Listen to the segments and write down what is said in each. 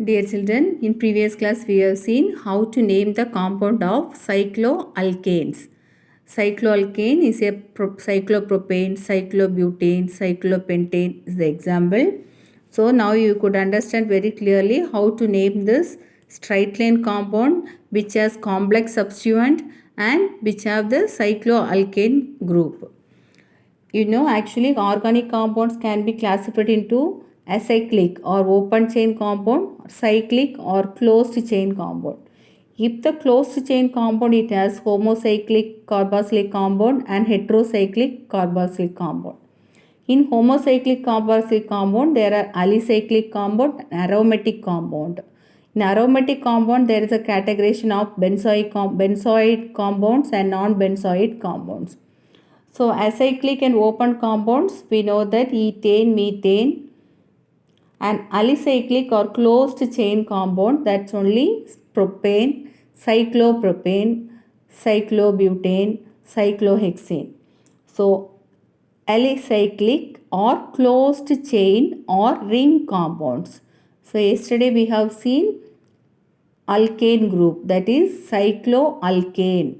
Dear children, in previous class we have seen how to name the compound of cycloalkanes. Cycloalkane is a cyclopropane, cyclobutane, cyclopentane is the example. So now you could understand very clearly how to name this straight line compound which has complex substituent and which have the cycloalkane group. Actually organic compounds can be classified into acyclic or open chain compound, cyclic or closed chain compound. If the closed chain compound, it has homocyclic carboxylic compound and heterocyclic carboxylic compound. In homocyclic carboxylic compound, there are alicyclic compound and aromatic compound. In aromatic compound, there is a categorization of benzoid compounds and non-benzoid compounds. So acyclic and open compounds, we know that ethane, methane, and alicyclic or closed chain compound, that's only propane, cyclopropane, cyclobutane, cyclohexane. So alicyclic or closed chain or ring compounds. So yesterday we have seen alkane group, that is cycloalkane.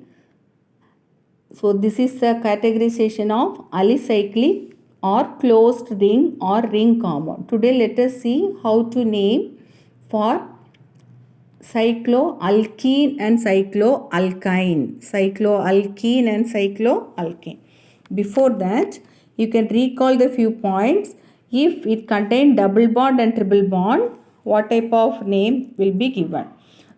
So this is the categorization of alicyclic or closed ring or ring compound. Today let us see how to name for cycloalkene and cycloalkyne. Cycloalkene and cycloalkane. Before that, you can recall the few points. If it contains double bond and triple bond, what type of name will be given?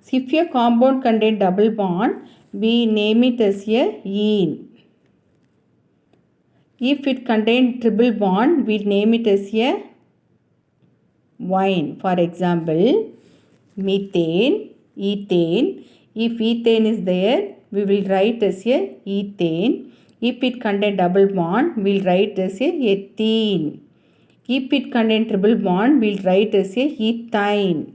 So if a compound contains double bond, we name it as a ene. If it contains triple bond, we name it as a wine. For example, methane, ethane. If ethane is there, we will write as a ethane. If it contains double bond, we will write as a ethene. If it contains triple bond, we will write as a ethine.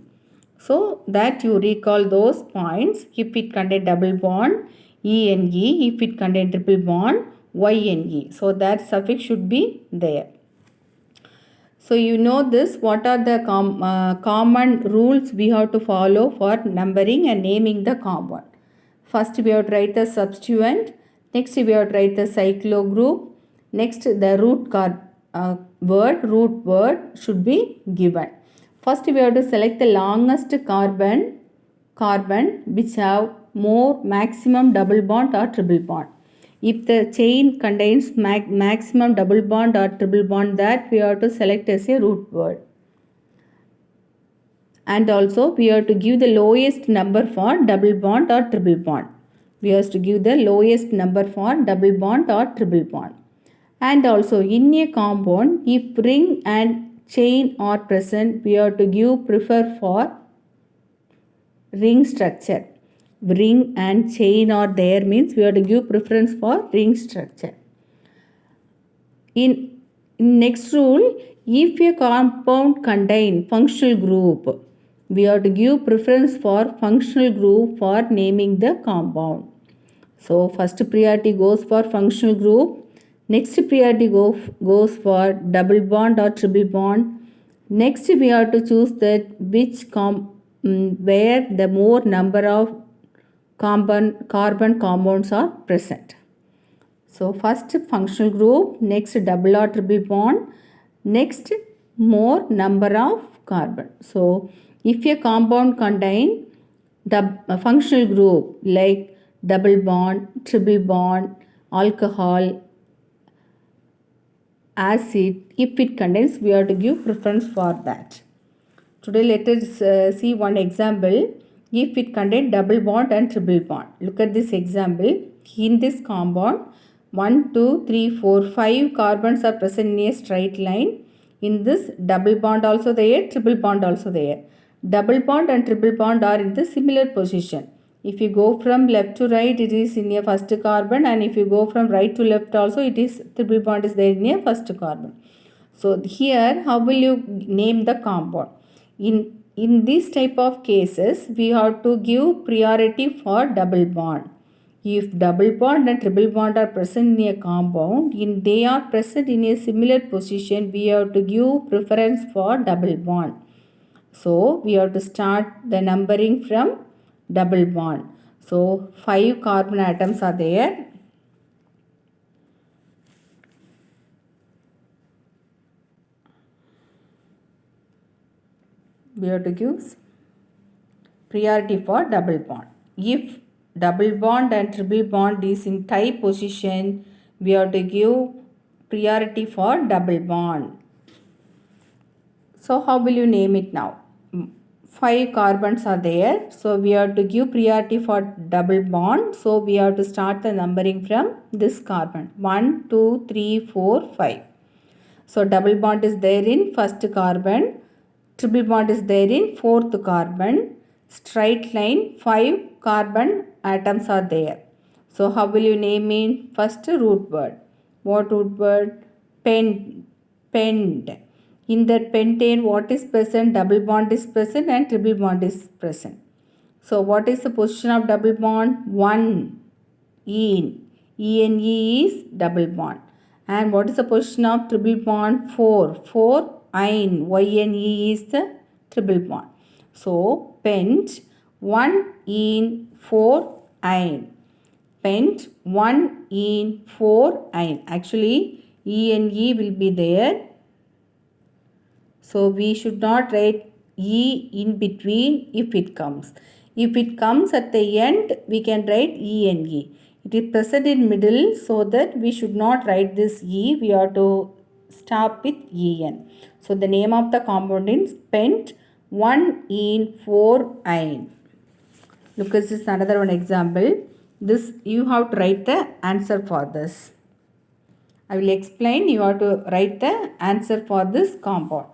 So that you recall those points. If it contains double bond, ene. If it contains triple bond, yne. So that suffix should be there. So you know this, what are the common rules we have to follow for numbering and naming the compound. First we have to write the substituent. Next we have to write the cyclo group. Next the root word should be given. First we have to select the longest carbon which have more maximum double bond or triple bond. If the chain contains maximum double bond or triple bond, that we have to select as a root word. And also we have to give the lowest number for double bond or triple bond. We have to give the lowest number for double bond or triple bond. And also in a compound, if ring and chain are present, we have to prefer for ring structure. Ring and chain are there means we have to give preference for ring structure. In next rule, if a compound contain functional group, we have to give preference for functional group for naming the compound. So first priority goes for functional group. Next priority goes for double bond or triple bond. Next we have to choose that where the more number of carbon compounds are present. So first functional group, next double or triple bond, next more number of carbon. So if a compound contain the functional group like double bond, triple bond, alcohol, acid, if it contains, we have to give preference for that. Today let us see one example. If it contains double bond and triple bond. Look at this example. In this compound, 1, 2, 3, 4, 5 carbons are present in a straight line. In this double bond also there, triple bond also there. Double bond and triple bond are in the similar position. If you go from left to right, it is in a first carbon, and if you go from right to left also, it is triple bond is there in a first carbon. So here, how will you name the compound? In this type of cases, we have to give priority for double bond. If double bond and triple bond are present in a compound, they are present in a similar position, we have to give preference for double bond. So we have to start the numbering from double bond. So 5 carbon atoms are there. We have to give priority for double bond. If double bond and triple bond is in tie position, we have to give priority for double bond. So how will you name it now? 5 carbons are there. So we have to give priority for double bond. So we have to start the numbering from this carbon. 1, 2, 3, 4, 5. So double bond is there in first carbon. Triple bond is there in fourth carbon. Straight line 5 carbon atoms are there. So how will you name it? First root word. What root word? Pent. In that pentane, what is present? Double bond is present and triple bond is present. So what is the position of double bond? 1. En. ENE is double bond. And what is the position of triple bond? 4. 4. Yne. YNE is the triple bond. So pent 1 en 4 yne. Pent 1 en 4 yne. Actually ENE will be there. So we should not write E in between if it comes. If it comes at the end, we can write ENE. It is present in middle, so that we should not write this E. We have to stop with En. So the name of the compound is pent 1 en 4 yne. Look at this another one example. This you have to write the answer for this. I will explain. You have to write the answer for this compound.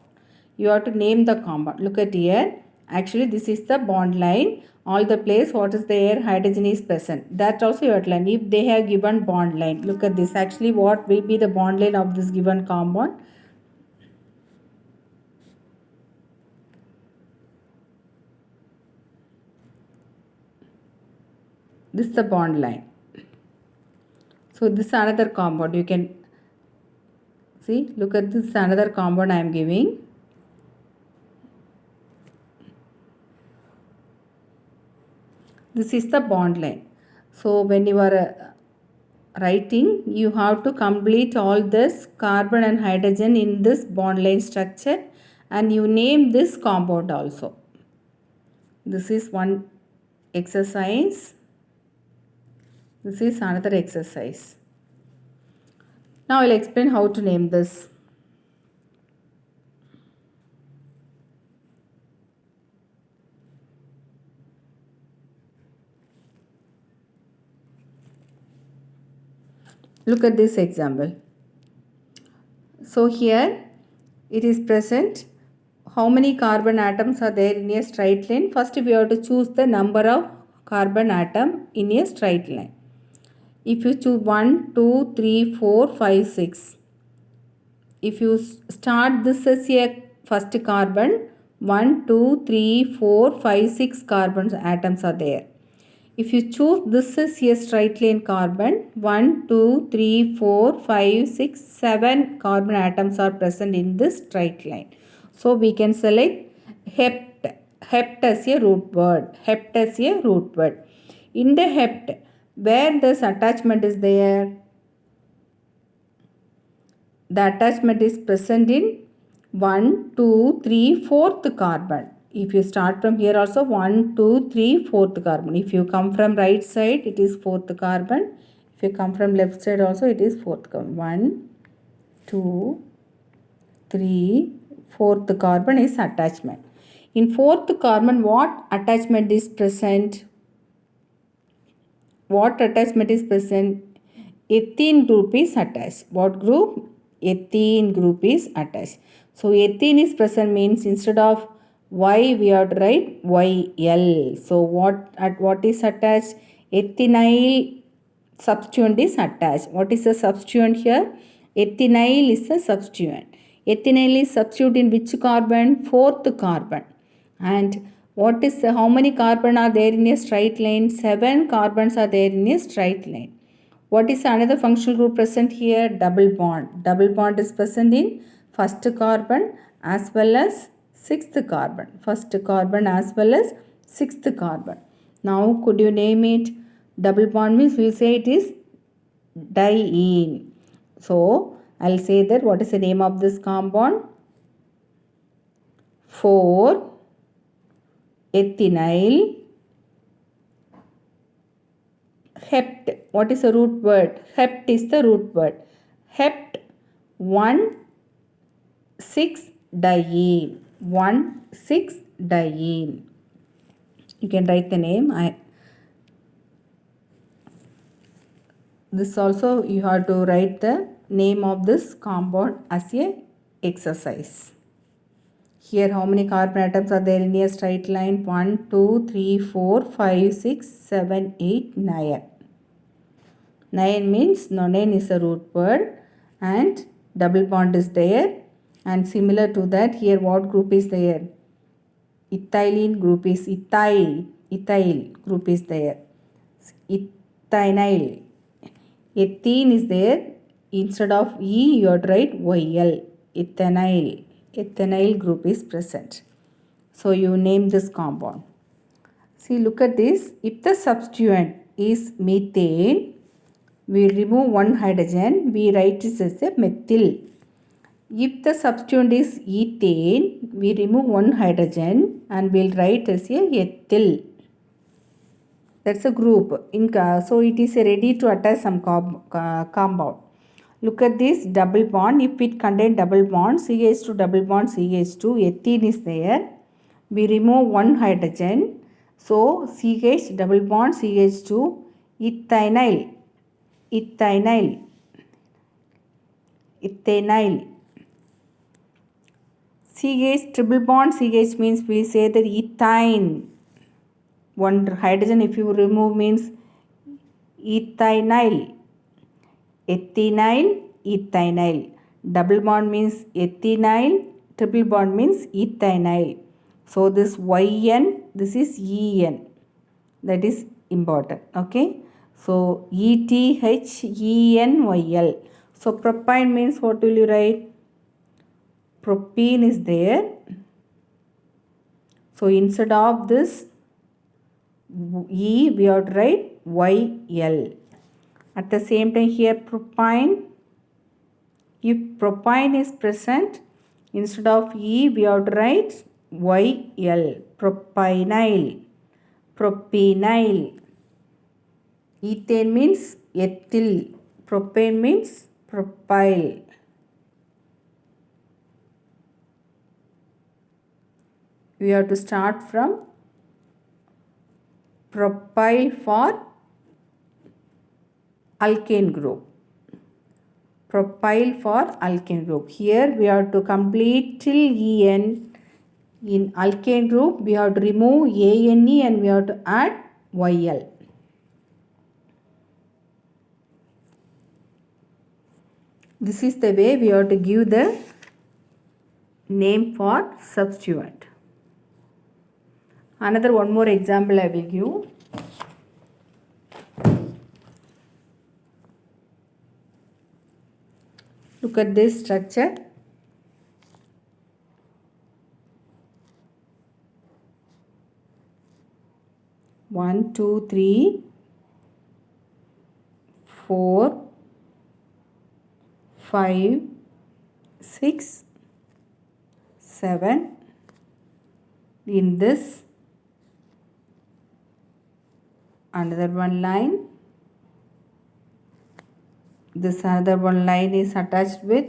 You have to name the compound. Look at here. Actually, this is the bond line. All the place what is there, hydrogen is present. That also you have to learn. If they have given bond line, look at this. Actually, what will be the bond line of this given compound? This is the bond line. So this is another compound. You can see. Look at this another compound I am giving. This is the bond line. So when you are writing, you have to complete all this carbon and hydrogen in this bond line structure, and you name this compound also. This is one exercise. This is another exercise. Now I will explain how to name this. Look at this example. So here it is present. How many carbon atoms are there in a straight line? First we have to choose the number of carbon atom in a straight line. If you choose 1, 2, 3, 4, 5, 6. If you start this as a first carbon, 1, 2, 3, 4, 5, 6 carbon atoms are there. If you choose this is a straight line carbon, 1, 2, 3, 4, 5, 6, 7 carbon atoms are present in this straight line. So we can select hept. Hept as a root word. Hept as a root word. In the hept, where this attachment is there, the attachment is present in 1, 2, 3, 4th carbon. If you start from here also 1, 2, 3, 4th carbon. If you come from right side, it is 4th carbon. If you come from left side also, it is 4th carbon. 1, 2, 3, 4th carbon is attachment. In 4th carbon, what attachment is present? What attachment is present? Ethene group is attached. What group? Ethene group is attached. So ethene is present means instead of Y we have to write YL. So what is attached? Ethinyl substituent is attached. What is the substituent here? Ethinyl is the substituent. Ethinyl is substitute in which carbon? 4th carbon. And what is how many carbon are there in a straight line? 7 carbons are there in a straight line. What is another functional group present here? Double bond. Double bond is present in first carbon as well as sixth carbon. First carbon as well as sixth carbon. Now could you name it? Double bond means we'll say it is diene. So I'll say that what is the name of this compound? 4-ethinyl hept. What is the root word? Hept is the root word. Hept 1,6-diene. 1,6-diene. You can write the name. This also you have to write the name of this compound as a exercise. Here how many carbon atoms are there in a straight line? 1, 2, 3, 4, 5, 6, 7, 8, 9. 9 means nonane is a root word and double bond is there. And similar to that, here what group is there? Ethylene group is ethyl group is there. Ethinyl. Ethene is there. Instead of E, you have to write YL. Ethinyl. Ethinyl group is present. So you name this compound. See, look at this. If the substituent is methane, we remove one hydrogen. We write this as a methyl. If the substituent is ethane, we remove one hydrogen and we'll write as a ethyl. That's a group. So it is ready to attach some compound. Look at this double bond. If it contains double bond, CH2 double bond CH2, ethene is there. We remove one hydrogen. So CH double bond CH2, ethinyl. Ethinyl. Ethinyl. CH triple bond CH means we say that ethine. One hydrogen if you remove means ethinyl. Ethinyl, ethinyl. Double bond means ethinyl, triple bond means ethinyl. So this YN, this is EN. That is important. Okay. So ETHENYL. So propyne means what will you write? Propene is there. So instead of this E, we have to write YL. At the same time here propyne, if propyne is present, instead of E, we have to write YL. Propynyl. Propenyl. Ethane means ethyl. Propane means propyl. We have to start from propyl for alkane group. Propyl for alkane group. Here we have to complete till En. In alkane group we have to remove ANE and we have to add YL. This is the way we have to give the name for substituent. Another one more example I will give. Look at this structure. One, two, three, 4, 5, 6, 7. In this another one line. This another one line is attached with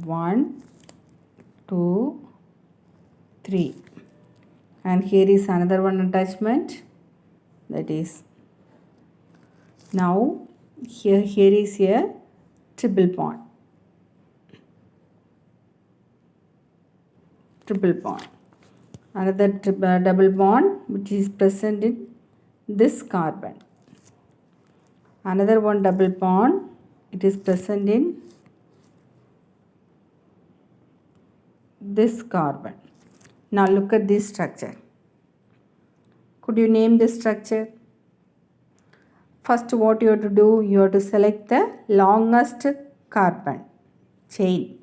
1, 2, 3. And here is another one attachment. That is now here is a triple bond. Triple bond. Another double bond which is present in this carbon. Another one double bond, it is present in this carbon. Now look at this structure. Could you name this structure? First what you have to do, you have to select the longest carbon chain.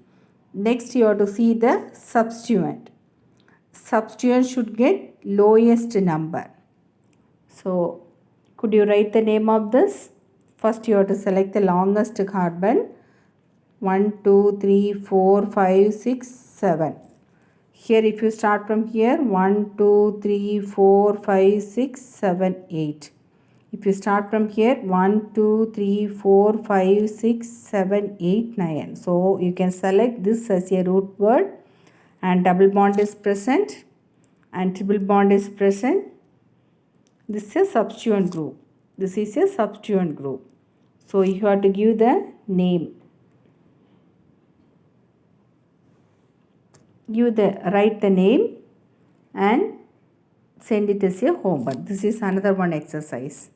Next you have to see the substituent. Substituent should get lowest number. So could you write the name of this? First you have to select the longest carbon. 1, 2, 3, 4, 5, 6, 7. Here if you start from here 1, 2, 3, 4, 5, 6, 7, 8. If you start from here 1, 2, 3, 4, 5, 6, 7, 8, 9. So you can select this as a root word and double bond is present and triple bond is present. This is a substituent group. This is a substituent group. So you have to give the name. Write the name and send it as a homework. This is another one exercise.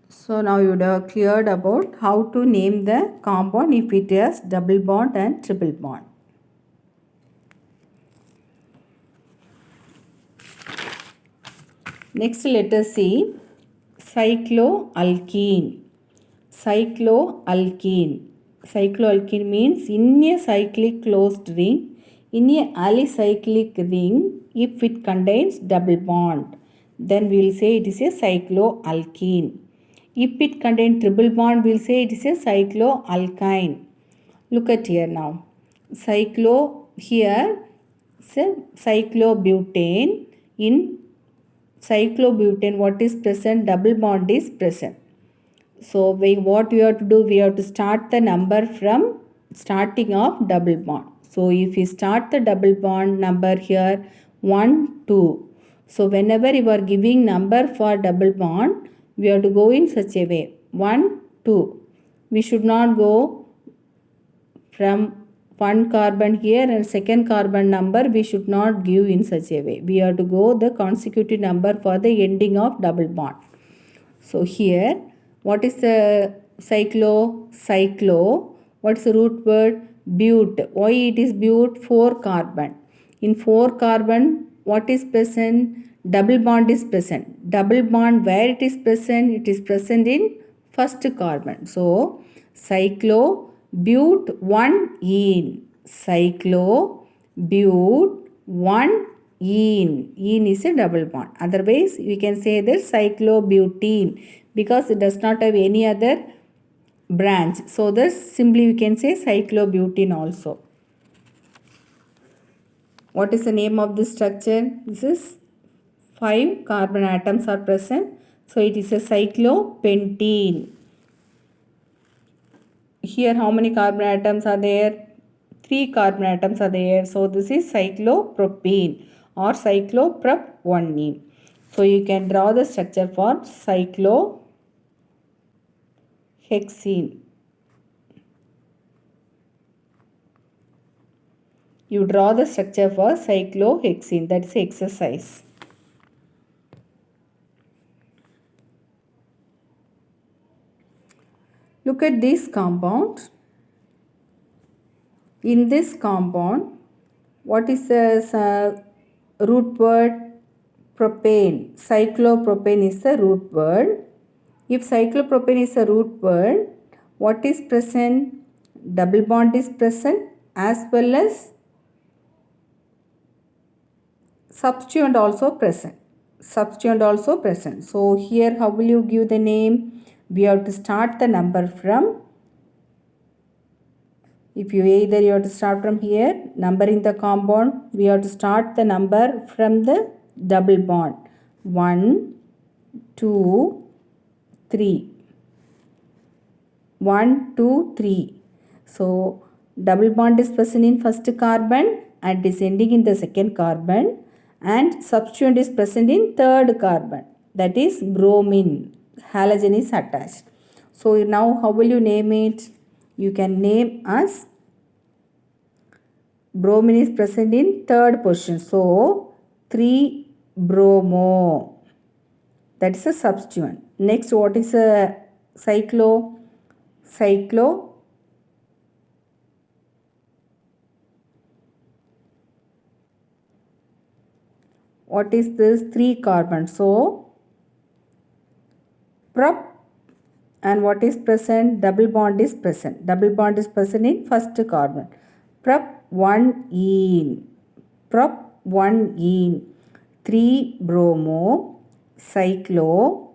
So now you would have cleared about how to name the compound if it has double bond and triple bond. Next let us see cycloalkene. Cycloalkene. Cycloalkene means in a cyclic closed ring, in a alicyclic ring, if it contains double bond, then we will say it is a cycloalkene. If it contains triple bond, we will say it is a cycloalkyne. Look at here now. Here say cyclobutane. In cyclobutane, what is present? Double bond is present. So what we have to do? We have to start the number from starting of double bond. So if you start the double bond number here 1, 2. So whenever you are giving number for double bond, we have to go in such a way 1, 2. We should not go from one carbon here and second carbon number we should not give in such a way. We have to go the consecutive number for the ending of double bond. So here what is the cyclo? What is the root word? But. Why it is but? 4 carbon. In 4 carbon what is present? Double bond is present. Double bond where it is present? It is present in first carbon. So cyclo but 1 ene. Cyclo but 1 ene. Ene is a double bond. Otherwise we can say that cyclobutene because it does not have any other branch. So thus simply we can say cyclobutene also. What is the name of this structure? This is 5 carbon atoms are present. So it is a cyclopentene. Here how many carbon atoms are there? 3 carbon atoms are there. So this is cyclopropene or cycloprop-1-ene. So you can draw the structure for cyclohexene. You draw the structure for cyclohexene. That's exercise. Look at this compound. In this compound, what is the root word? Propane. Cyclopropane is the root word. If cyclopropane is a root word, what is present? Double bond is present as well as substituent also present. So here how will you give the name? We have to start the number from, if you either you have to start from here, number in the compound, we have to start the number from the double bond. 1, 2, 3. 1, 2, 3. So double bond is present in first carbon and is ending in the second carbon, and substituent is present in third carbon, that is bromine. Halogen is attached. So now how will you name it? You can name as bromine is present in third position. So 3-bromo. That is a substituent. Next, what is a cyclo? What is this? 3 carbon. So prop and what is present? Double bond is present. Double bond is present in first carbon. Prop 1 ene. Prop 1 ene. 3 bromo. Cyclo.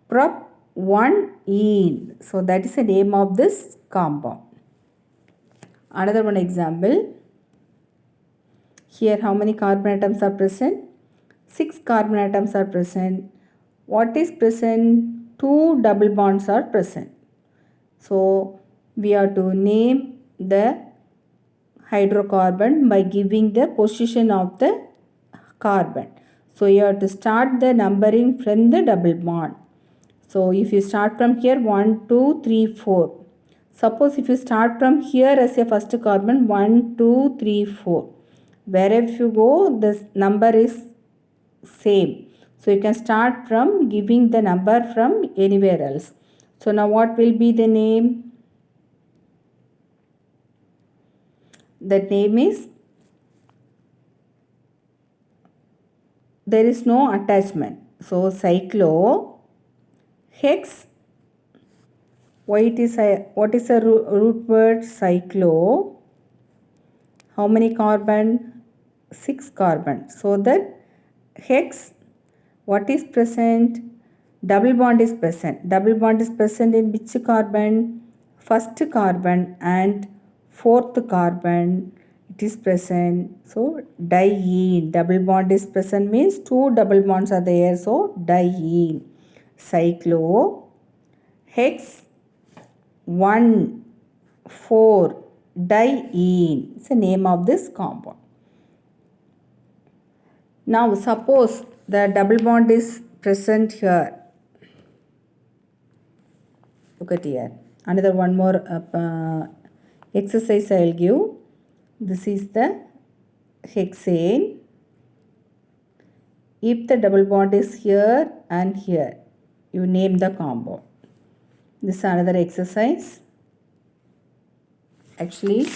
Prop 1 ene. So that is the name of this compound. Another one example. Here how many carbon atoms are present? 6 carbon atoms are present. What is present? 2 double bonds are present. So we have to name the hydrocarbon by giving the position of the carbon. So you have to start the numbering from the double bond. So if you start from here 1, 2, 3, 4. Suppose if you start from here as a first carbon 1, 2, 3, 4. Wherever you go, this number is same. So you can start from giving the number from anywhere else. So now what will be the name? The name is, there is no attachment. So cyclo hex. What is a root word? Cyclo. How many carbon? 6 carbon. So that hex, what is present? Double bond is present. Double bond is present in which carbon? First carbon and fourth carbon. It is present. So diene. Double bond is present means 2 double bonds are there. So diene. Cyclo hex 1 4 diene. It's the name of this compound. Now suppose the double bond is present here. Look at here. Another one more exercise I will give. This is the hexane. If the double bond is here and here, you name the compound. This is another exercise. Actually,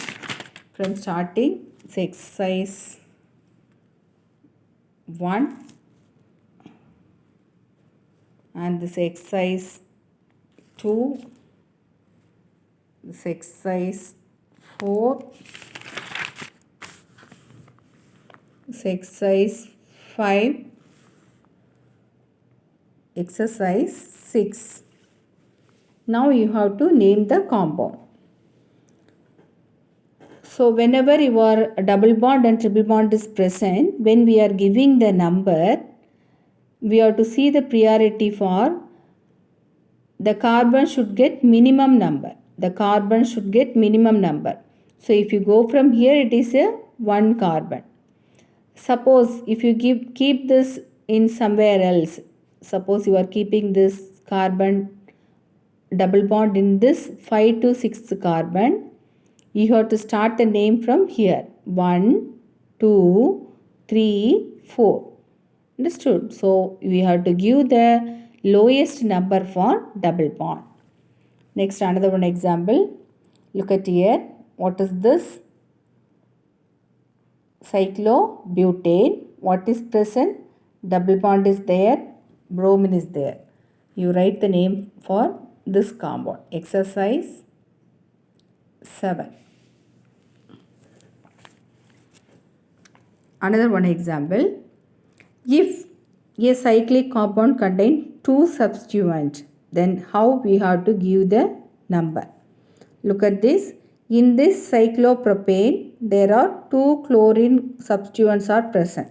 from starting, it's exercise 1 and this exercise 2, this exercise 4, this exercise 5, exercise 6. Now you have to name the compound. So whenever your double bond and triple bond is present, when we are giving the number, we have to see the priority for the carbon should get minimum number. The carbon should get minimum number. So if you go from here, it is a 1 carbon. Suppose if you keep this in somewhere else, suppose you are keeping this carbon double bond in this 5 to 6th carbon, you have to start the name from here. 1, 2, 3, 4. Understood? So we have to give the lowest number for double bond. Next, another one example. Look at here. What is this? Cyclobutane. What is present? Double bond is there. Bromine is there. You write the name for this compound. Exercise 7. Another one example. If a cyclic compound contains 2 substituents, then how we have to give the number? Look at this. In this cyclopropane, there are 2 chlorine substituents are present.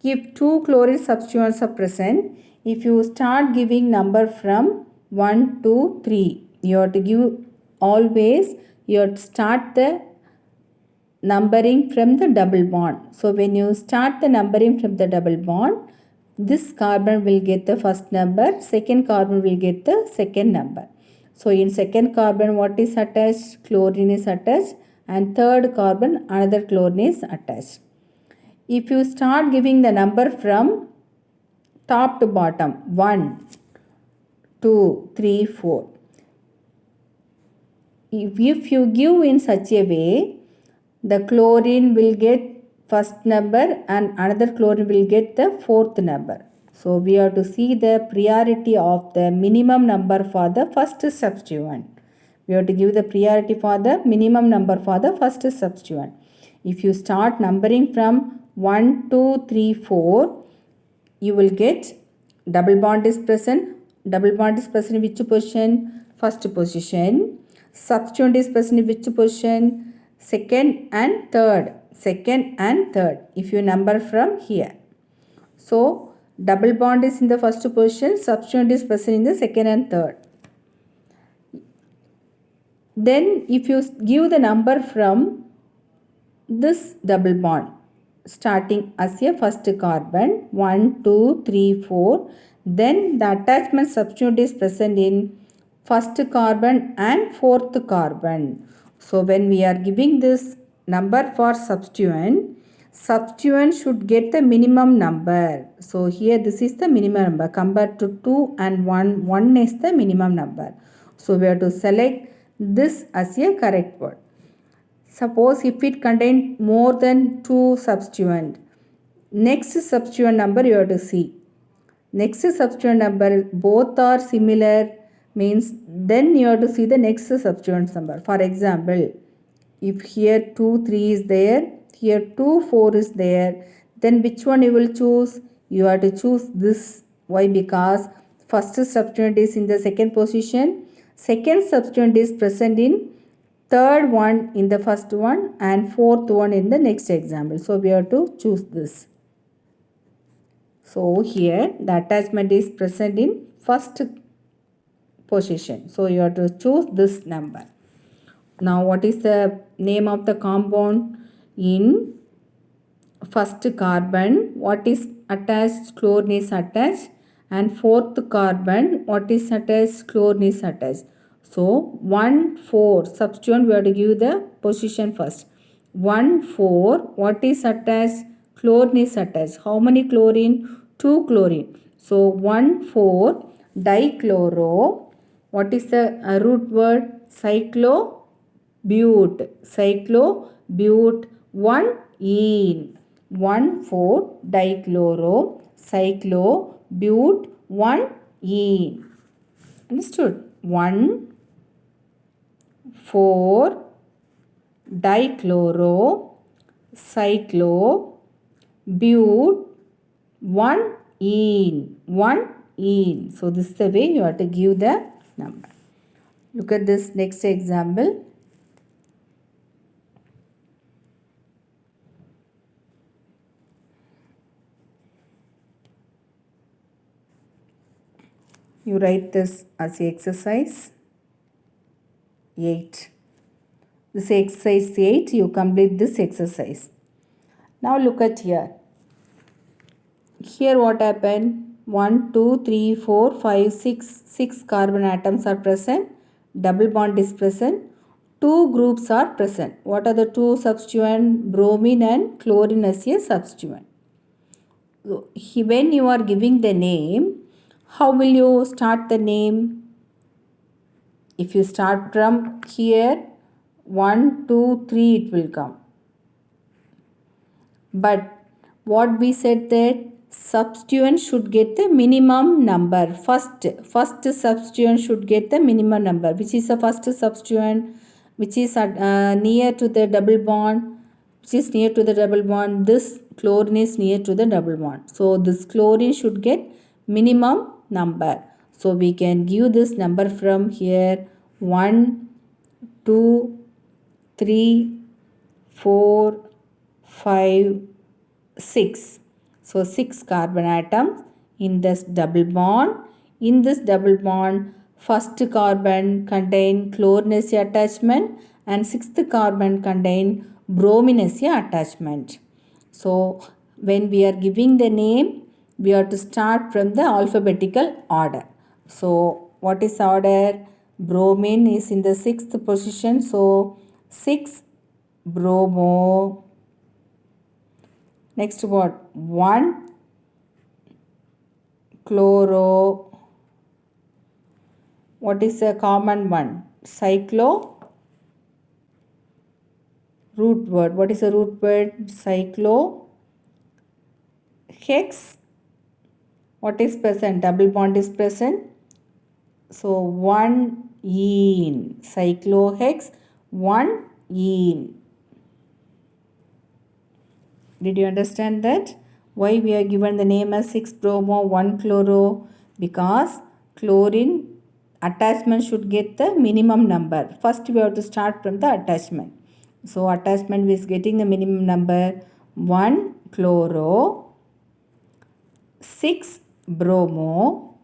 If 2 chlorine substituents are present, if you start giving number from 1, 2, 3, you have to give always, you have to start the numbering from the double bond. So when you start the numbering from the double bond, this carbon will get the first number, second carbon will get the second number. So in second carbon what is attached? Chlorine is attached, and third carbon another chlorine is attached. If you start giving the number from top to bottom, 1, 2, 3, 4. If you give in such a way, the chlorine will get first number and another chlorine will get the fourth number. So we have to see the priority of the minimum number for the first substituent. We have to give the priority for the minimum number for the first substituent. If you start numbering from 1, 2, 3, 4, you will get double bond is present. Double bond is present in which position? First position. Substituent is present in which position? Second and third. Second and third. If you number from here. So double bond is in the first position. Substituent is present in the second and third. Then if you give the number from this double bond starting as a first carbon 1, 2, 3, 4, then the attachment substituent is present in first carbon and fourth carbon. So when we are giving this number for substituent should get the minimum number. So here this is the minimum number compared to 2 and 1, 1 is the minimum number. So we have to select this as a correct word. Suppose if it contains more than 2 substituent, next substituent number you have to see. Next substituent number both are similar means then you have to see the next substituent number. For example, if here 2, 3 is there, here 2, 4 is there, then which one you will choose? You have to choose this. Why? Because first substituent is in the second position, second substituent is present in third one in the first one and fourth one in the next example. So we have to choose this. So here the attachment is present in first position. So you have to choose this number. Now what is the name of the compound in first carbon? What is attached? Chlorine is attached. And fourth carbon, what is attached? Chlorine is attached. So 1, 4 substituent we have to give the position first. 1, 4 what is attached? Chlorine is attached. How many chlorine? 2 chlorine. So 1, 4 dichloro. What is the root word? Cyclobute. Cyclobute 1 ene. 1, 4 dichloro cyclobute 1 ene. Understood? 1, 4 dichloro cyclobute 1 ene. 1 ene. So this is the way you have to give the number. Look at this next example. You write this as exercise 8. This exercise 8, you complete this exercise. Now look at here. Here what happened? 1, 2, 3, 4, 5, 6 carbon atoms are present. Double bond is present. 2 groups are present. What are the 2 substituents? Bromine and chlorine as a substituent. So, when you are giving the name, how will you start the name? If you start from here, 1, 2, 3 it will come. But what we said that substituent should get the minimum number. First substituent should get the minimum number. Which is the first substituent? Which is near to the double bond. Which is near to the double bond. This chlorine is near to the double bond. So this chlorine should get minimum number. So we can give this number from here 1, 2, 3, 4, 5, 6. So 6 carbon atoms in this double bond. In this double bond, first carbon contain chlorinaceous attachment and sixth carbon contain brominaceous attachment. So when we are giving the name, we have to start from the alphabetical order. So what is order? Bromine is in the 6th position. So 6 bromo. Next what? 1 chloro. What is a common one? Cyclo. Root word. What is a root word? Cyclo. Hex. What is present? Double bond is present. So 1 ene. Cyclohex 1 ene. Did you understand that? Why we are given the name as 6-bromo 1-chloro? Because chlorine attachment should get the minimum number. First we have to start from the attachment. So attachment is getting the minimum number 1-chloro 6-bromo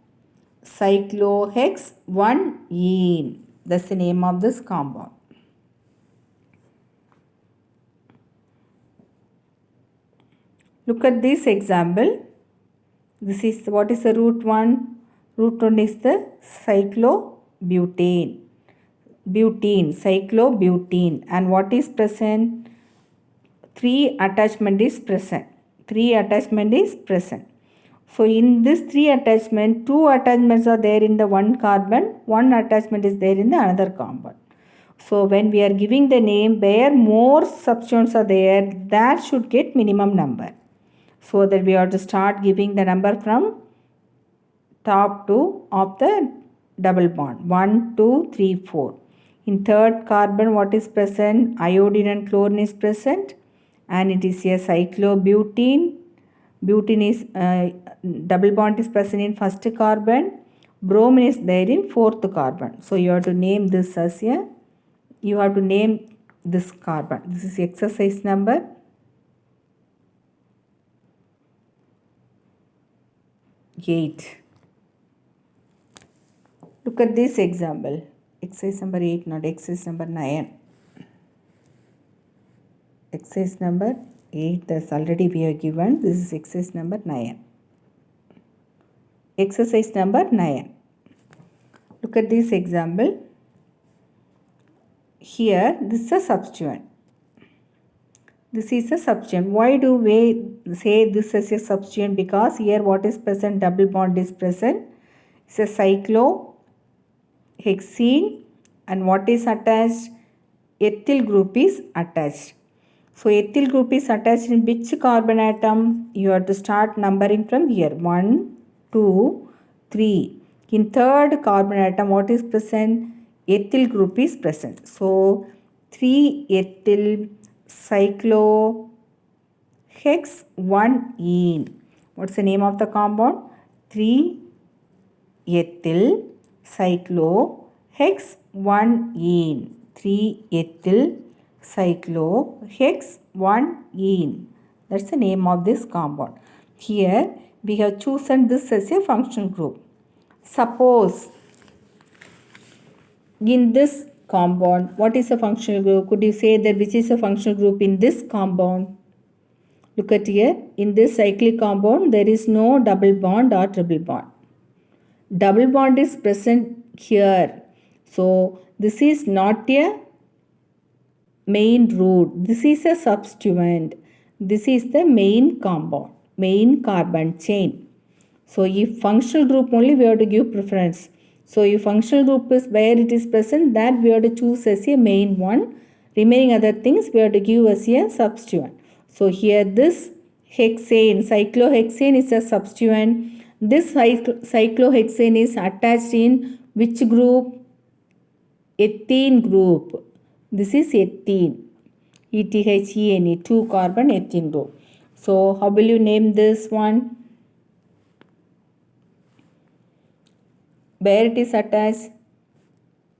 cyclohex 1-ene. That's the name of this compound. Look at this example. This is what is the root 1? Root 1 is the cyclobutane. Butene, cyclobutene. And what is present? 3 attachment is present. 3 attachment is present. So in this 3 attachment, 2 attachments are there in the one carbon, 1 attachment is there in the another carbon. So when we are giving the name where more substituents are there, that should get minimum number. So that we have to start giving the number from top to of the double bond. 1, 2, 3, 4. In third carbon, what is present? Iodine and chlorine is present, and it is a cyclobutene. Butene is double bond is present in first carbon. Bromine is there in fourth carbon. So you have to name this as a. You have to name this carbon. This is exercise number 8. Look at this example. Exercise number 8, not exercise number 9. Exercise number 8, that's already we are given. This is exercise number 9. Exercise number 9. Look at this example. Here, this is a substituent. This is a substituent. Why do we say this is a substituent? Because here what is present? Double bond is present. It's a cyclohexene, and what is attached? Ethyl group is attached. So ethyl group is attached in which carbon atom? You have to start numbering from here. 1, 2, 3. In third carbon atom, what is present? Ethyl group is present. So 3-ethyl cyclohex 1-ene. What's the name of the compound? 3-ethyl cyclohex 1-ene. 3-ethyl cyclohex 1-ene. That's the name of this compound. Here we have chosen this as a functional group. Suppose in this compound, what is a functional group? Could you say that which is a functional group in this compound? Look at here. In this cyclic compound, there is no double bond or triple bond. Double bond is present here. So this is not a main root. This is a substituent. This is the main compound, main carbon chain. So if functional group only, we have to give preference. So if functional group is where it is present, that we have to choose as a main one. Remaining other things we have to give as a substituent. So here this hexane, cyclohexane is a substituent. This cyclohexane is attached in which group? Ethene group. This is ethene. ETHENE, 2 carbon ethene group. So how will you name this one? Where it is attached?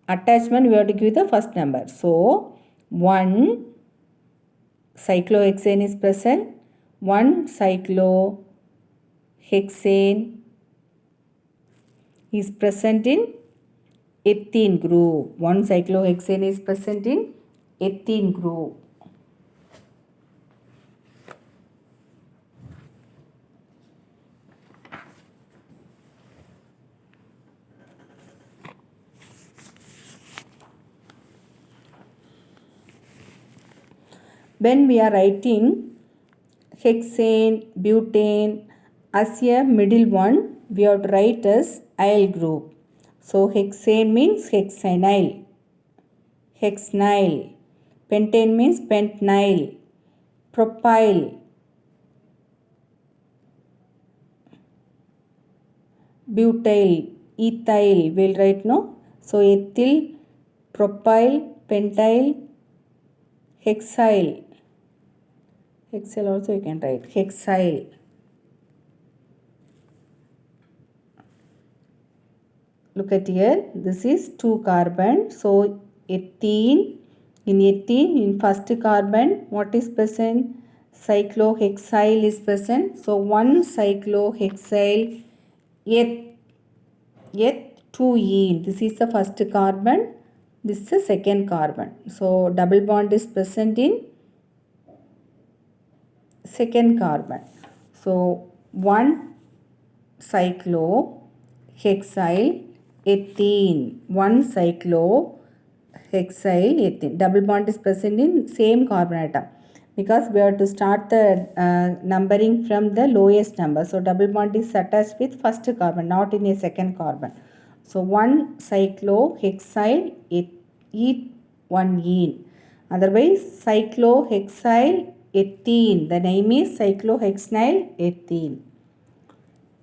Attachment we have to give the first number. So 1 cyclohexane is present. 1 cyclohexane is present in ethene group. 1 cyclohexane is present in ethene group. When we are writing hexane, butane as a middle one, we have to write as allyl group. So hexane means hexanyl, hexanyl. Pentane means pentanyl, propyl. butyl, ethyl, we'll write no. So ethyl, propyl, pentyl, hexyl. Hexyl also you can write hexyl. Look at here, this is 2 carbon. So ethene, in first carbon what is present? Cyclohexyl is present. So 1 cyclohexyl eth2ene. This is the first carbon. This is the second carbon. So double bond is present in second carbon. So 1 cyclohexyl ethene. 1 cyclohexyl ethene. Double bond is present in same carbon atom. Because we have to start the numbering from the lowest number. So double bond is attached with first carbon, not in a second carbon. So 1 cyclohexyl eth1ene. Otherwise cyclohexyl ethene. The name is cyclohexyl ethene.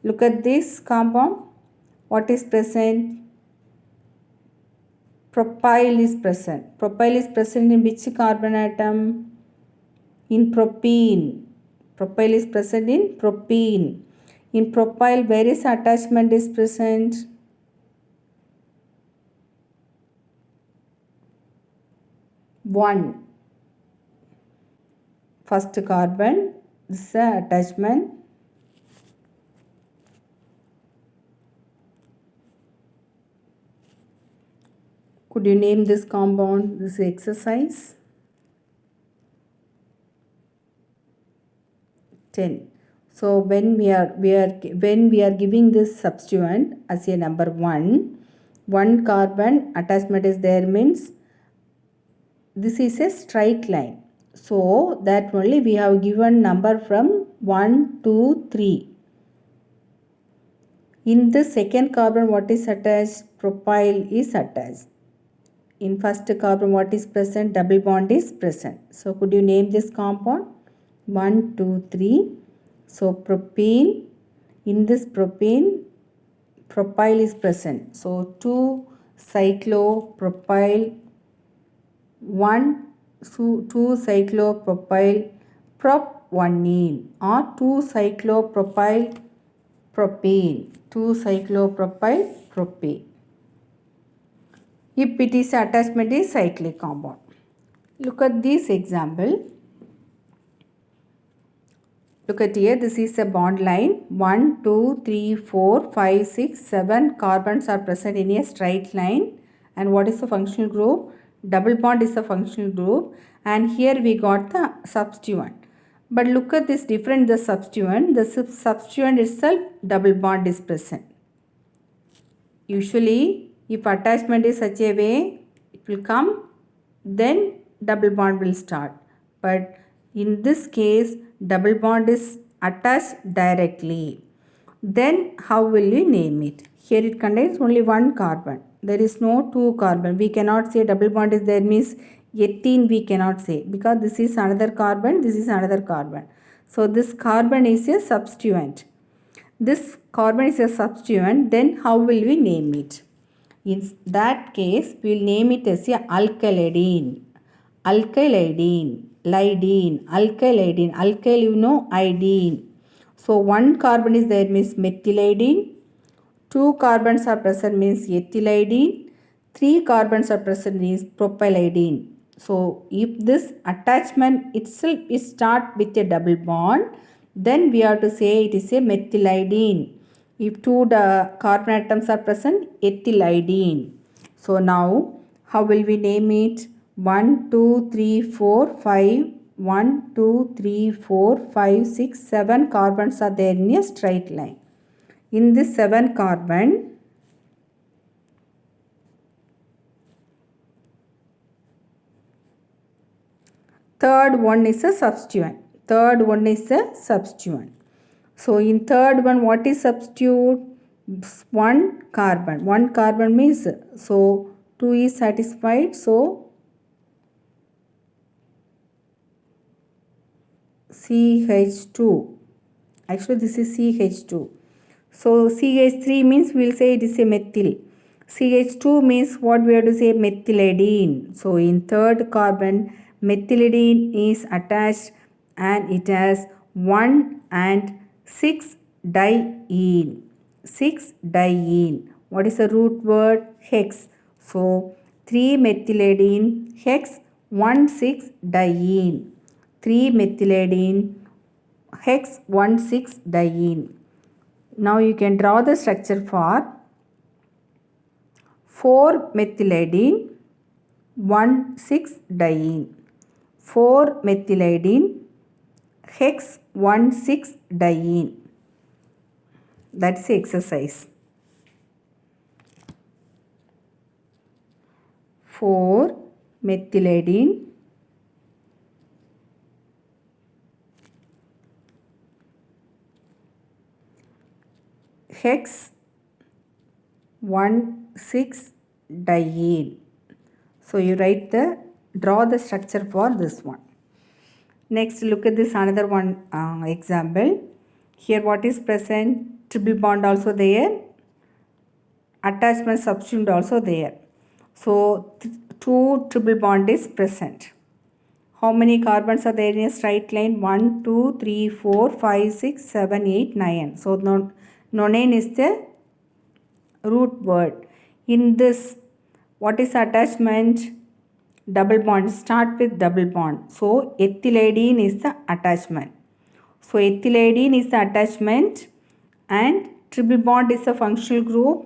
Look at this compound. What is present? Propyl is present. Propyl is present in which carbon atom? In propene. Propyl is present in propene. In propyl, where is attachment is present? One. First carbon. This is the attachment. Could you name this compound? This is exercise 10. So when we are giving this substituent as a number 1 carbon attachment is there, means this is a straight line. So that only we have given number from 1 2 3. In the second carbon what is attached? Propyl is attached. In first carbon what is present? Double bond is present. So could you name this compound? 1 2 3. So propene. In this propene, propyl is present. So 2 cyclopropyl 2 cyclopropyl prop1ene or 2 cyclopropyl propane. 2 cyclopropyl propane. If it is attachment is cyclic compound. Look at this example. Look at here, this is a bond line. 1 2 3 4 5 6 7 carbons are present in a straight line. And what is the functional group? Double bond is a functional group. And here we got the substituent. But look at this different the substituent. The substituent itself double bond is present. Usually if attachment is such a way, it will come, then double bond will start. But in this case, double bond is attached directly. Then how will you name it? Here it contains only 1 carbon. There is no 2 carbon. We cannot say double bond is there, means ethene we cannot say, because this is another carbon, this is another carbon. So this carbon is a substituent. This carbon is a substituent. Then how will we name it? In that case, we will name it as a alkylidene. Alkylidene, lydene, alkylidene. Alkyl you know, idene. So 1 carbon is there, means methylidene. 2 carbons are present, means ethylidene. 3 carbons are present, means propylidene. So if this attachment itself is start with a double bond, then we have to say it is a methylidene. If 2 carbon atoms are present, ethylidene. So now how will we name it? 1 2 3 4 5. 1 2 3 4 5 6 7 carbons are there in a straight line. In this 7 carbon, third one is a substituent. Third one is a substituent. So in third one, what is substitute? 1 carbon. 1 carbon means, so 2 is satisfied. So CH2. Actually this is CH2. So CH3 means we will say it is a methyl. CH2 means what we have to say, methylidene. So in third carbon methylidene is attached and it has 1 and 6 diene. 6 diene. What is the root word? Hex. So 3 methylidene hex 1 6 diene. 3 methylidene hex 1 6 diene. Now you can draw the structure for 4 methylidene 1 6 diene. 4 methylidene hex 1 6 diene. That's the exercise. 4 methylidene hex 1 6 diene. So you draw the structure for this one. Next, look at this another one example. Here what is present? Triple bond also there. Attachment substituent also there. So 2 triple bond is present. How many carbons are there in a straight line? 1, 2, 3, 4, 5, 6, 7, 8, 9. So nonane is the root word. In this, what is attachment? Double bond. Start with double bond. So ethylidene is the attachment. So ethylidene is the attachment and triple bond is the functional group.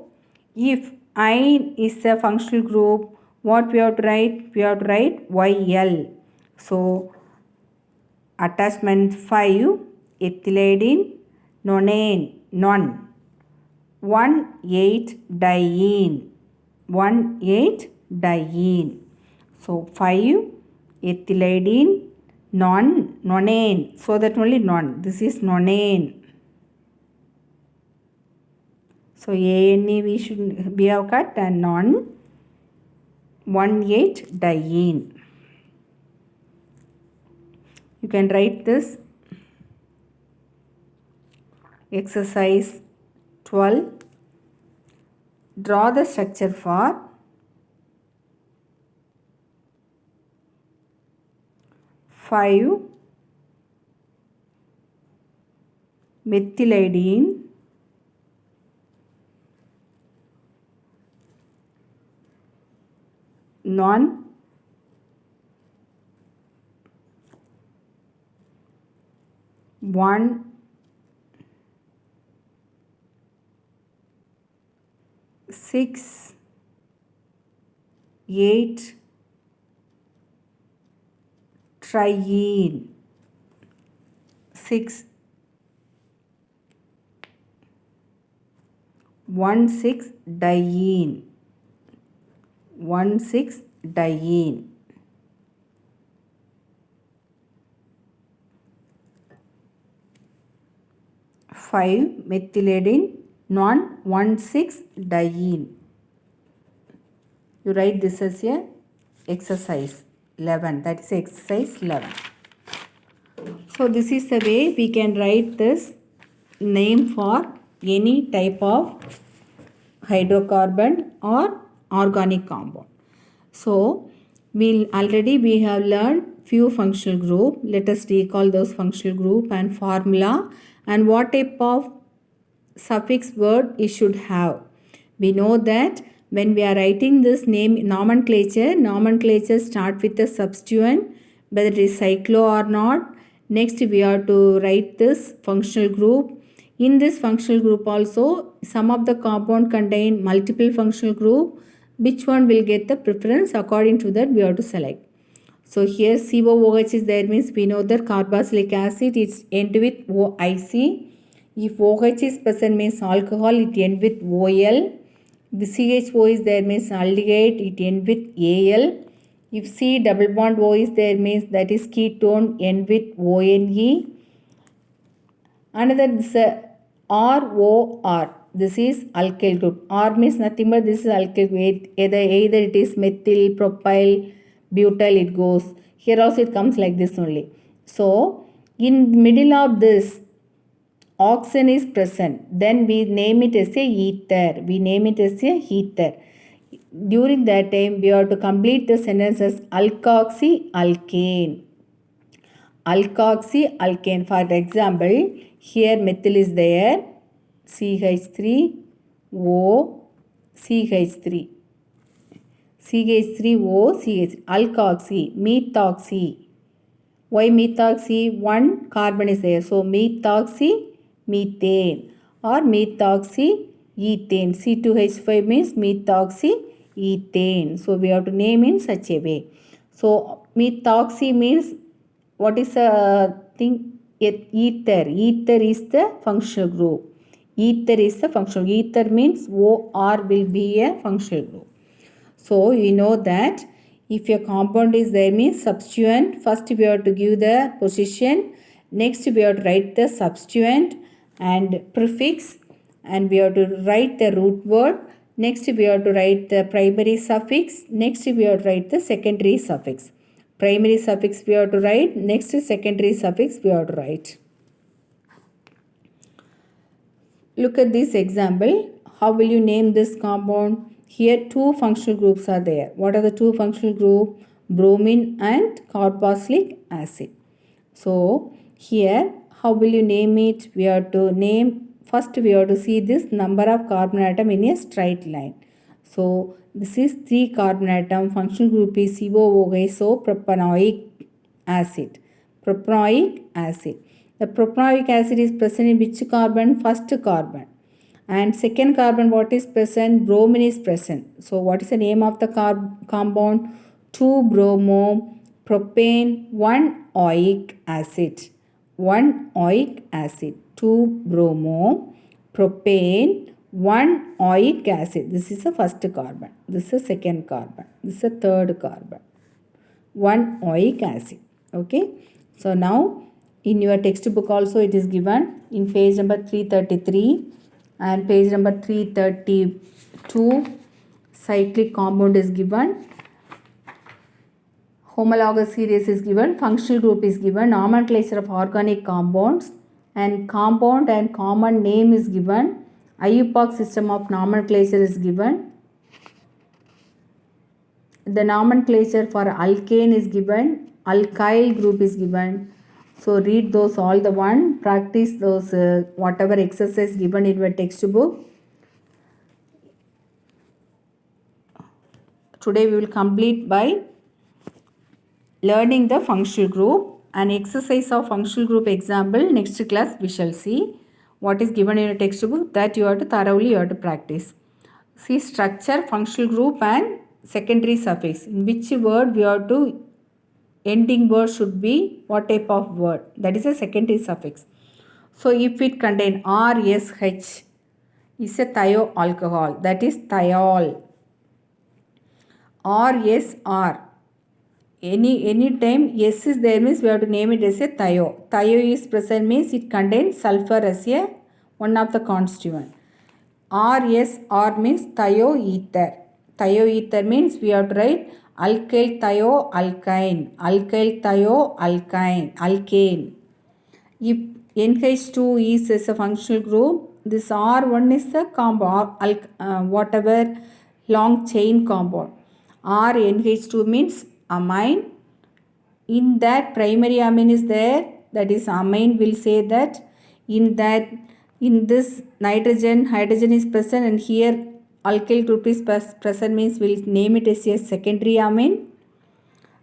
If ine is the functional group, what we have to write? We have to write YL. So attachment 5, ethylidene, nonane, non. 1,8 diene. 1,8 diene. So 5 ethylidene, nonane. So that only non. This is nonane. So ANE we have cut and non 1,8 diene. You can write this exercise 12. Draw the structure for 5 methylidene non 1 6 8 triene. 6 1 6 diene. 1 6 diene. 5 methylidene non 1 6 diene. You write this as a exercise 11. That is exercise 11. So this is the way we can write this name for any type of hydrocarbon or organic compound. So we have learned few functional group. Let us recall those functional group and formula and what type of suffix word it should have. We know that when we are writing this name nomenclature start with a substituent, whether it is cyclo or not. Next we have to write this functional group. In this functional group also some of the compound contain multiple functional group. Which one will get the preference? According to that we have to select. So here COOH is there means we know that carboxylic acid is end with OIC. If OH is present means alcohol, it end with OL. If CHO is there means aldehyde, it end with AL. If C double bond O is there means that is ketone, end with ONE. Another is ROR. This is alkyl group. R means nothing but this is alkyl group. Either it is methyl, propyl, butyl it goes. Here also it comes like this only. So in middle of this oxygen is present, then we name it as a ether. We name it as a ether. During that time, we have to complete the sentence as alkoxy-alkane. Alkoxy-alkane. For example, here methyl is there, CH3O, CH3. CH3O, CH3. Alkoxy, methoxy. Why methoxy? One carbon is there. So methoxy, methane or methoxy, ethane. C2H5 means methoxy, ethane. So we have to name in such a way. So methoxy means what is a thing? Ether. Ether is the functional group. Ether is the functional. Ether means OR will be a functional group. So you know that if a compound is there means substituent, first we have to give the position, next we have to write the substituent and prefix, and we have to write the root word, next we have to write the primary suffix, next we have to write the secondary suffix. Primary suffix we have to write, next secondary suffix we have to write. Look at this example. How will you name this compound? Here two functional groups are there. What are the two functional groups? Bromine and carboxylic acid. So here how will you name it? We have to name, first we have to see this number of carbon atom in a straight line. So this is 3 carbon atom. Functional group is COOH, so propanoic acid. Propanoic acid. The propanoic acid is present in which carbon? First carbon. And second carbon, what is present? Bromine is present. So what is the name of the compound? 2-bromo-propane 1-oic acid. 1-oic acid. 2-bromo-propane 1-oic acid. This is the first carbon. This is the second carbon. This is the third carbon. 1-oic acid. Okay. So now in your textbook also it is given in page number 333. And page number 332, cyclic compound is given, homologous series is given, functional group is given, nomenclature of organic compounds, and compound and common name is given, IUPAC system of nomenclature is given. The nomenclature for alkane is given, alkyl group is given. So read those all the one, practice those whatever exercise given in your textbook. Today we will complete by learning the functional group. An exercise of functional group example, next class we shall see. What is given in your textbook, that you have to thoroughly practice. See structure, functional group and secondary suffix. In which word we have to ending word should be what type of word, that is a secondary suffix. So if it contain RSH is a thioalcohol, that is thiol. RSR, any time S is there means we have to name it as a thio. Thio is present means it contains sulfur as a one of the constituent. RSR means thioether. Thioether means we have to write alkyl thioalkyne, alkyl thioalkyne, alkane. If NH2 is as a functional group, this R1 is the compound, whatever long chain compound. RNH2 means amine. In that primary amine is there, that is amine will say that in this nitrogen, hydrogen is present, and here alkyl group is present means we will name it as a secondary amine,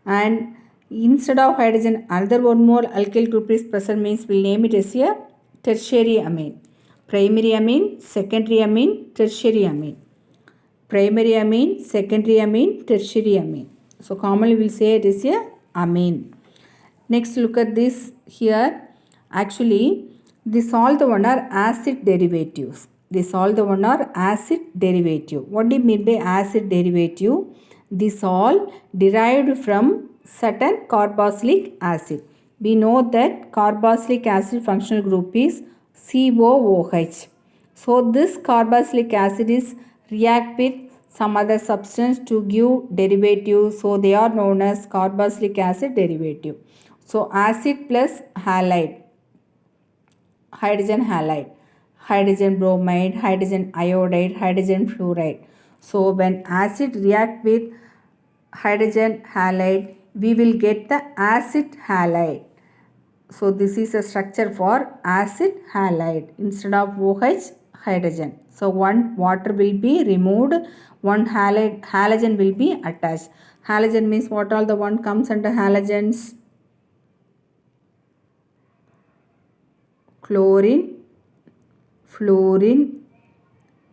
and instead of hydrogen another one more alkyl group is present means we will name it as a tertiary amine. Primary amine, secondary amine, tertiary amine. Primary amine, secondary amine, tertiary amine. So commonly we will say it is a amine. Next look at this here. Actually these all the one are acid derivatives. These all the one are acid derivative. What do you mean by acid derivative? These all derived from certain carboxylic acid. We know that carboxylic acid functional group is COOH. So this carboxylic acid is react with some other substance to give derivative. So they are known as carboxylic acid derivative. So acid plus halide. hydrogen halide, hydrogen bromide, hydrogen iodide, hydrogen fluoride. So when acid react with hydrogen halide, we will get the acid halide. So this is a structure for acid halide instead of OH hydrogen. So one water will be removed, one halogen will be attached. Halogen means what all the one comes under halogens? Chlorine, fluorine,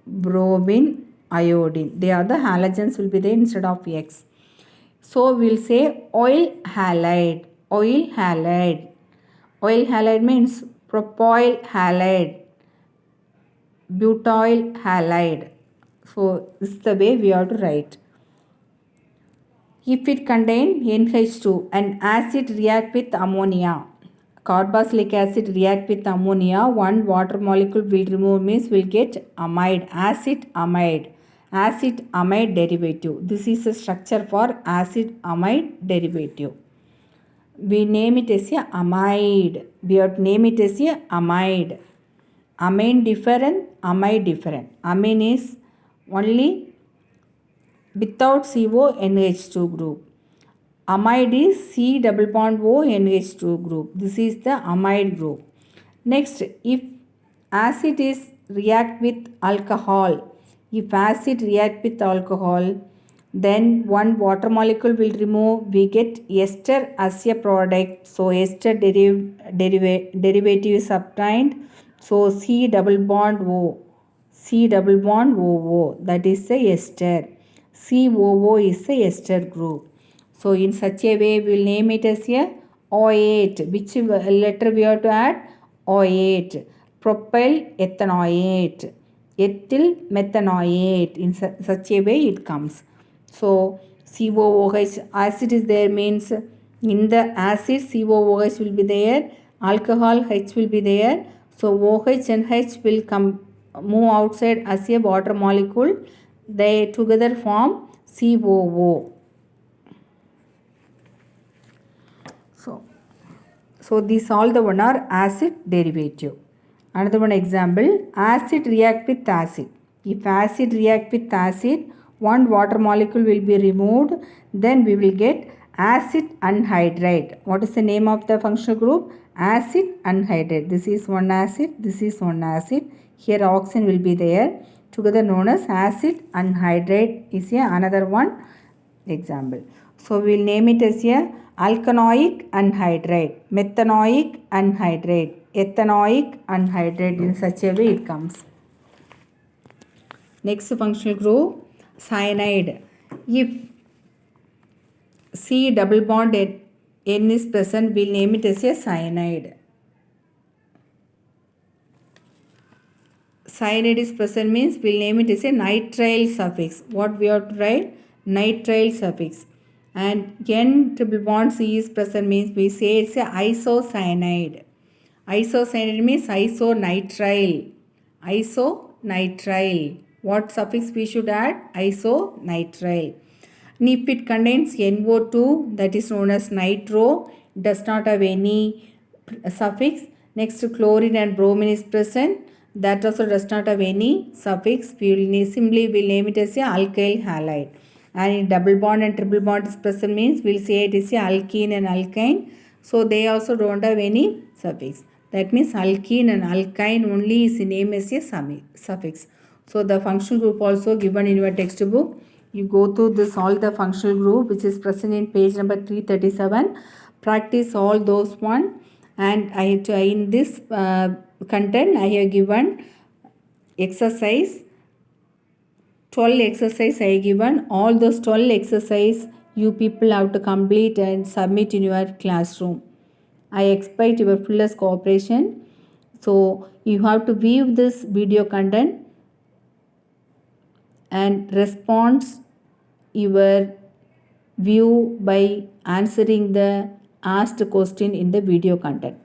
bromine, iodine. They are the halogens will be there instead of X. So we'll say oil halide. Oil halide. Oil halide means propyl halide, butyl halide. So this is the way we have to write. If it contains NH2 and acid react with ammonia, carboxylic acid react with ammonia, one water molecule will remove means will get amide, acid amide derivative. This is a structure for acid amide derivative. We name it as a amide. We have to name it as a amide. Amine different, amide different. Amine is only without CO NH2 group. Amide is C double bond O NH2 group. This is the amide group. Next, if acid is react with alcohol, then one water molecule will remove, we get ester as a product. So ester derivative is obtained. So C double bond O, that is the ester. COO is the ester group. So in such a way we will name it as a O8. Which letter we have to add? O8. Propyl ethanoate. Ethyl methanoate. In such a way it comes. So COOH acid is there means in the acid COOH will be there. Alcohol H will be there. So OH and H will move outside as a water molecule. They together form COO. So these all the one are acid derivative. Another one example, acid react with acid. If acid react with acid, one water molecule will be removed, then we will get acid anhydride. What is the name of the functional group? Acid anhydride. This is one acid, this is one acid. Here oxygen will be there. Together known as acid anhydride is another one example. So we will name it as a alkanoic anhydride, methanoic anhydride, ethanoic anhydride. In such a way it comes. Next functional group, cyanide. If C double bond N is present, we will name it as a cyanide. Cyanide is present means we will name it as a nitrile suffix. What we have to write? Nitrile suffix. And N triple bond C is present means we say it's a isocyanide. Isocyanide means isonitrile. Isonitrile. What suffix we should add? Isonitrile. And if it contains NO2, that is known as nitro, does not have any suffix. Next, chlorine and bromine is present. That also does not have any suffix. We will simply name it as a alkyl halide. And in double bond and triple bond is present means we will say it is a alkene and alkyne. So they also don't have any suffix. That means alkene and alkyne only is named as a suffix. So the functional group also given in your textbook. You go through this all the functional group which is present in page number 337. Practice all those one. And in this content I have given exercise. 12 exercise I given. All those 12 exercise you people have to complete and submit in your classroom. I expect your fullest cooperation. So you have to view this video content and respond your view by answering the asked question in the video content.